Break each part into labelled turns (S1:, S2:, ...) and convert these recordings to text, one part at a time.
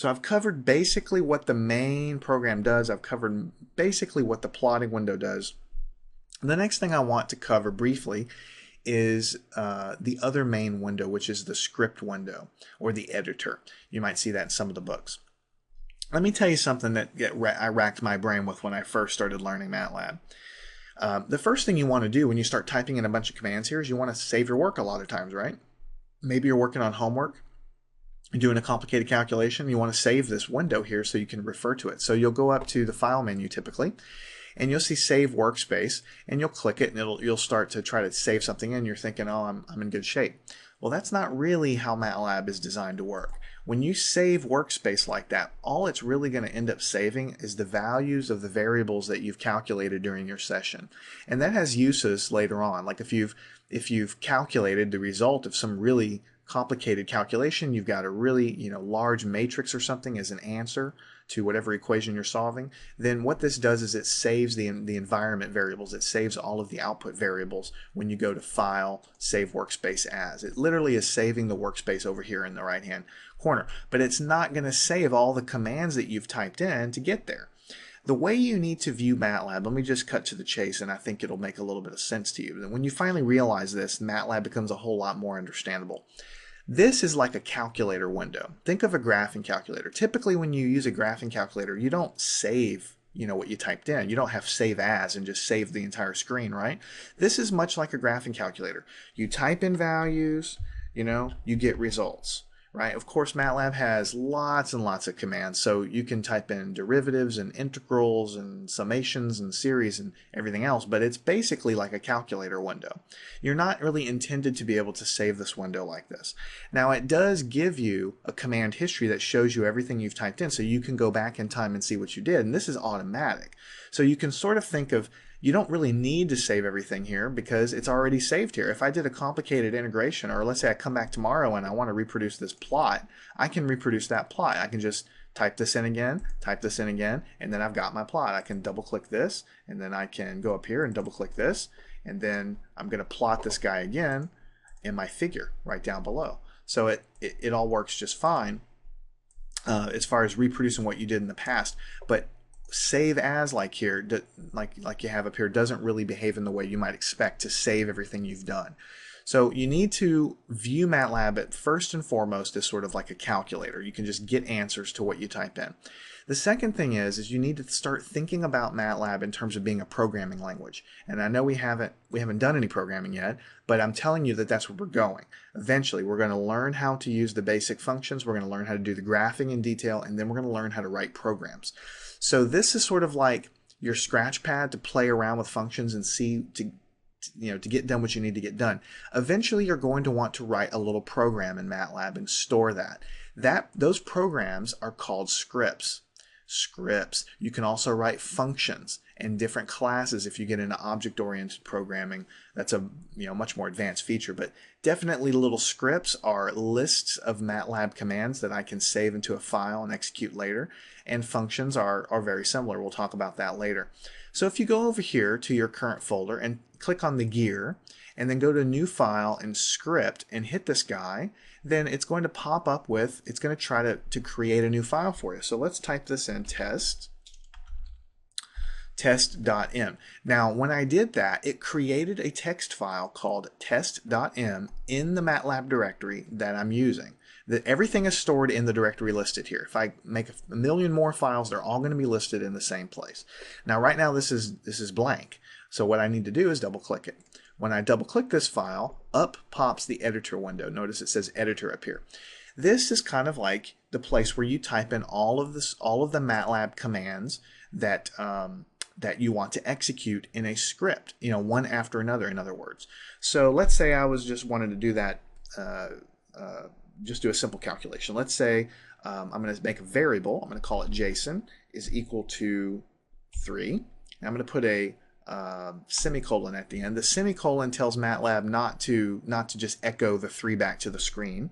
S1: So I've covered basically what the main program does. I've covered basically what the plotting window does. The next thing I want to cover briefly is the other main window, which is the script window or the editor. You might see that in some of the books. Let me tell you something that I racked my brain with when I first started learning MATLAB. The first thing you want to do when you start typing in a bunch of commands here is you want to save your work a lot of times, right? Maybe you're working on homework, you're doing a complicated calculation, you want to save this window here so you can refer to it. So you'll go up to the File menu typically, and you'll see Save Workspace, and you'll click it, and you'll start to try to save something in. You're thinking, oh, I'm in good shape. Well, that's not really how MATLAB is designed to work. When you save workspace like that, all it's really going to end up saving is the values of the variables that you've calculated during your session. And that has uses later on. Like if you've calculated the result of some really complicated calculation, you've got a really large matrix or something as an answer to whatever equation you're solving, then what this does is it saves the environment variables. It saves all of the output variables when you go to File, Save Workspace As. It literally is saving the workspace over here in the right-hand corner, but it's not going to save all the commands that you've typed in to get there. The way you need to view MATLAB, let me just cut to the chase, and I think it'll make a little bit of sense to you. When you finally realize this, MATLAB becomes a whole lot more understandable. This is like a calculator window. Think of a graphing calculator. Typically when you use a graphing calculator, you don't save what you typed in. You don't have save as and just save the entire screen, right? This is much like a graphing calculator. You type in values, you get results. Right? Of course, MATLAB has lots and lots of commands, so you can type in derivatives and integrals and summations and series and everything else, but it's basically like a calculator window. You're not really intended to be able to save this window like this. Now, it does give you a command history that shows you everything you've typed in, so you can go back in time and see what you did, and this is automatic. So you can sort of think of, you don't really need to save everything here because it's already saved here. If I did a complicated integration, or let's say I come back tomorrow and I want to reproduce this plot, I can reproduce that plot. I can just type this in again, and then I've got my plot. I can double click this, and then I can go up here and double click this, and then I'm going to plot this guy again in my figure right down below. So it all works just fine as far as reproducing what you did in the past. But save as like here, like you have up here, doesn't really behave in the way you might expect to save everything you've done. So you need to view MATLAB at first and foremost as sort of like a calculator. You can just get answers to what you type in. The second thing is you need to start thinking about MATLAB in terms of being a programming language. And I know we haven't done any programming yet, but I'm telling you that that's where we're going. Eventually, we're going to learn how to use the basic functions. We're going to learn how to do the graphing in detail, and then we're going to learn how to write programs. So this is sort of like your scratch pad to play around with functions and see to get done what you need to get done. Eventually, you're going to want to write a little program in MATLAB and store that. Those programs are called scripts. You can also write functions and different classes if you get into object-oriented programming. That's a much more advanced feature, but definitely little scripts are lists of MATLAB commands that I can save into a file and execute later, and functions are very similar. We'll talk about that later. So if you go over here to your current folder and click on the gear and then go to New File and Script and hit this guy, then it's going to pop up with, it's going to try to create a new file for you. So let's type this in, test.m. Now, when I did that, it created a text file called test.m in the MATLAB directory that I'm using. Everything is stored in the directory listed here. If I make a million more files, they're all going to be listed in the same place. Now, right now, this is blank. So what I need to do is double click it. When I double click this file, up pops the editor window. Notice it says editor up here. This is kind of like the place where you type in all of the MATLAB commands that that you want to execute in a script, one after another, in other words. So let's say I was just wanted to do that, just do a simple calculation. Let's say I'm going to make a variable. I'm going to call it Jason is equal to 3. And I'm going to put a semicolon at the end. The semicolon tells MATLAB not to just echo the 3 back to the screen.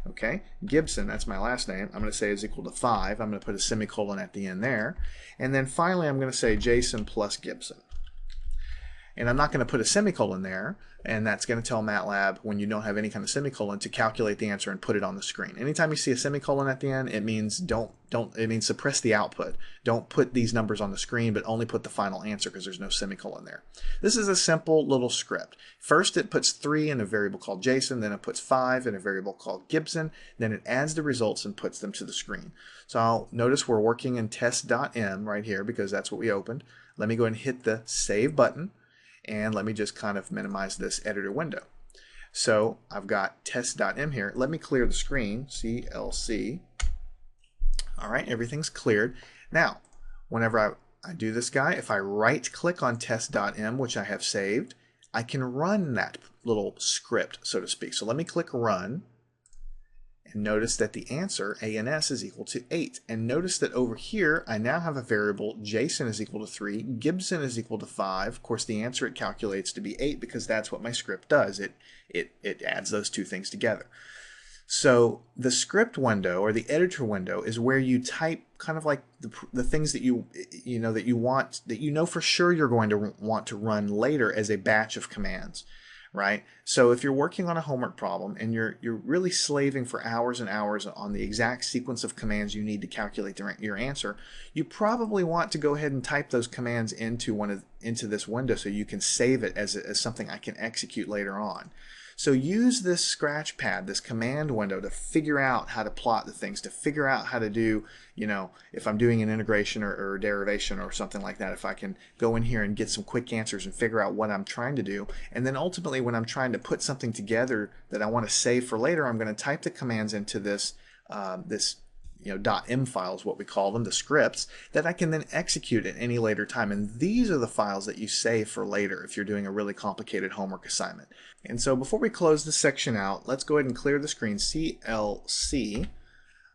S1: Okay, Gibson, that's my last name, I'm going to say is equal to 5. I'm going to put a semicolon at the end there. And then finally I'm going to say Jason plus Gibson. And I'm not going to put a semicolon there, and that's going to tell MATLAB when you don't have any kind of semicolon to calculate the answer and put it on the screen. Anytime you see a semicolon at the end, it means it means suppress the output. Don't put these numbers on the screen, but only put the final answer because there's no semicolon there. This is a simple little script. First, it puts 3 in a variable called Jason, then it puts 5 in a variable called Gibson, then it adds the results and puts them to the screen. So I'll notice we're working in test.m right here because that's what we opened. Let me go ahead and hit the save button, and let me just kind of minimize this editor window. So I've got test.m here. Let me clear the screen, CLC. All right, everything's cleared. Now, whenever I do this guy, if I right click on test.m, which I have saved, I can run that little script, so to speak. So let me click run. And notice that the answer, ANS, is equal to 8. And notice that over here, I now have a variable, Jason is equal to 3, Gibson is equal to 5. Of course, the answer it calculates to be 8 because that's what my script does. It adds those two things together. So the script window or the editor window is where you type kind of like the things that you know for sure you're going to want to run later as a batch of commands. Right? So if you're working on a homework problem and you're really slaving for hours and hours on the exact sequence of commands you need to calculate your answer, you probably want to go ahead and type those commands into this window so you can save it as something I can execute later on. So use this scratch pad, this command window, to figure out how to plot the things, to figure out how to do, if I'm doing an integration or derivation or something like that, if I can go in here and get some quick answers and figure out what I'm trying to do. And then ultimately when I'm trying to put something together that I want to save for later, I'm going to type the commands into this, .m files, what we call them, the scripts, that I can then execute at any later time. And these are the files that you save for later if you're doing a really complicated homework assignment. And so before we close this section out, let's go ahead and clear the screen, CLC.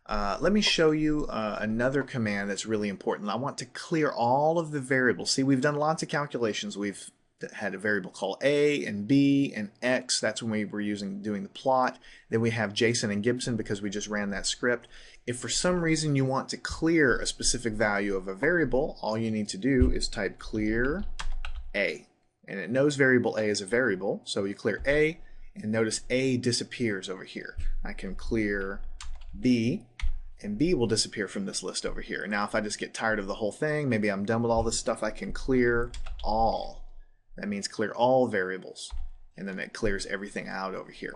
S1: Let me show you another command that's really important. I want to clear all of the variables. See, we've done lots of calculations. We've had a variable called A and B and X. That's when we were doing the plot. Then we have Jason and Gibson because we just ran that script. If for some reason you want to clear a specific value of a variable, all you need to do is type clear A. And it knows variable A is a variable, so you clear A, and notice A disappears over here. I can clear B, and B will disappear from this list over here. Now if I just get tired of the whole thing, maybe I'm done with all this stuff, I can clear all. That means clear all variables, and then it clears everything out over here.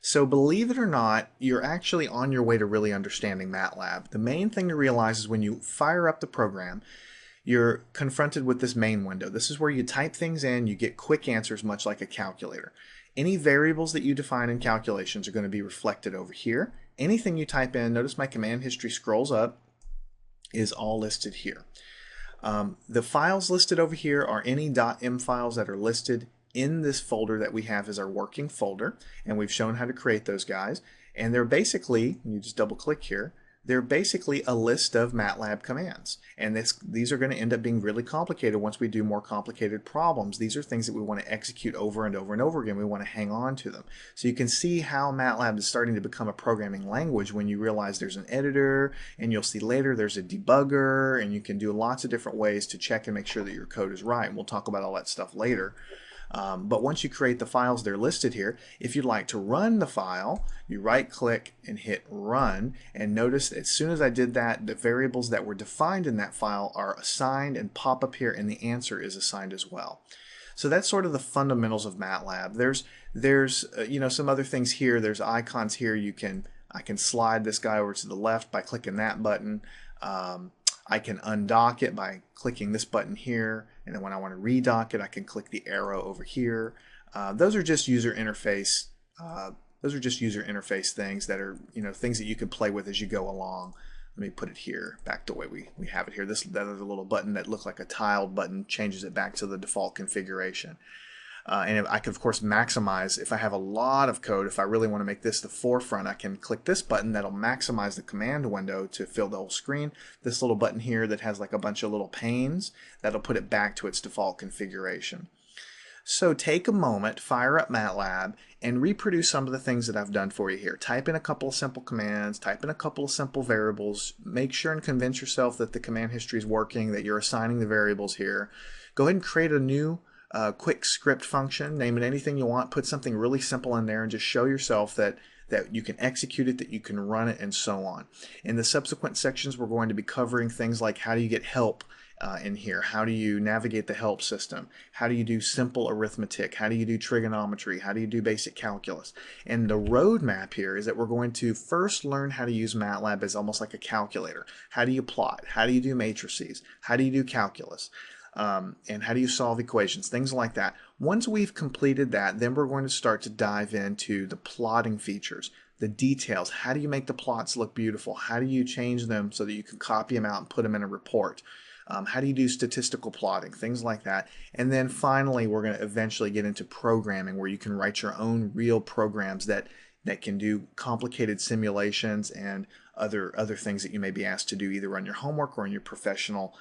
S1: So believe it or not, you're actually on your way to really understanding MATLAB. The main thing to realize is when you fire up the program, you're confronted with this main window. This is where you type things in, you get quick answers much like a calculator. Any variables that you define in calculations are going to be reflected over here. Anything you type in, notice my command history scrolls up, is all listed here. The files listed over here are any .m files that are listed in this folder that we have as our working folder, and we've shown how to create those guys. And they're basically, you just double click here, they're basically a list of MATLAB commands. And these are going to end up being really complicated once we do more complicated problems. These are things that we want to execute over and over and over again. We want to hang on to them. So you can see how MATLAB is starting to become a programming language when you realize there's an editor, and you'll see later there's a debugger, and you can do lots of different ways to check and make sure that your code is right. And we'll talk about all that stuff later. But once you create the files, they're listed here. If you'd like to run the file, you right click and hit run, and notice as soon as I did that, the variables that were defined in that file are assigned and pop up here, and the answer is assigned as well. So that's sort of the fundamentals of MATLAB. There's some other things here. There's icons here. I can slide this guy over to the left by clicking that button. I can undock it by clicking this button here, and then when I want to redock it, I can click the arrow over here. Those are just user interface. Those are just user interface things that are things that you can play with as you go along. Let me put it here back the way we have it here. That other little button that looks like a tiled button changes it back to the default configuration. And I can, of course, maximize. If I have a lot of code, if I really want to make this the forefront, I can click this button that'll maximize the command window to fill the whole screen. This little button here that has like a bunch of little panes, that'll put it back to its default configuration. So take a moment, fire up MATLAB, and reproduce some of the things that I've done for you here. Type in a couple of simple commands, type in a couple of simple variables, make sure and convince yourself that the command history is working, that you're assigning the variables here. Go ahead and create a new quick script function. Name it anything you want. Put something really simple in there and just show yourself that you can execute it, that you can run it, and so on. In the subsequent sections, we're going to be covering things like how do you get help in here? How do you navigate the help system? How do you do simple arithmetic? How do you do trigonometry? How do you do basic calculus? And the roadmap here is that we're going to first learn how to use Matlab as almost like a calculator. How do you plot? How do you do matrices? How do you do calculus? And how do you solve equations, things like that. Once we've completed that, then we're going to start to dive into the plotting features, the details. How do you make the plots look beautiful? How do you change them so that you can copy them out and put them in a report? How do you do statistical plotting, things like that. And then finally, we're going to eventually get into programming, where you can write your own real programs that can do complicated simulations and other things that you may be asked to do either on your homework or in your professional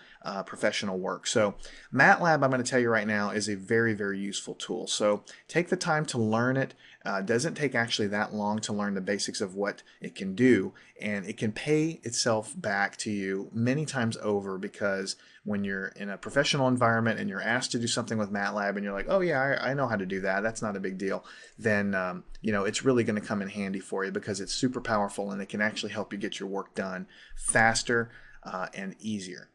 S1: work. So MATLAB, I'm going to tell you right now, is a very, very useful tool. So take the time to learn it. It doesn't take actually that long to learn the basics of what it can do, and it can pay itself back to you many times over, because when you're in a professional environment and you're asked to do something with MATLAB and you're like, oh yeah, I know how to do that, that's not a big deal, then it's really going to come in handy for you, because it's super powerful and it can actually help you get your work done faster and easier.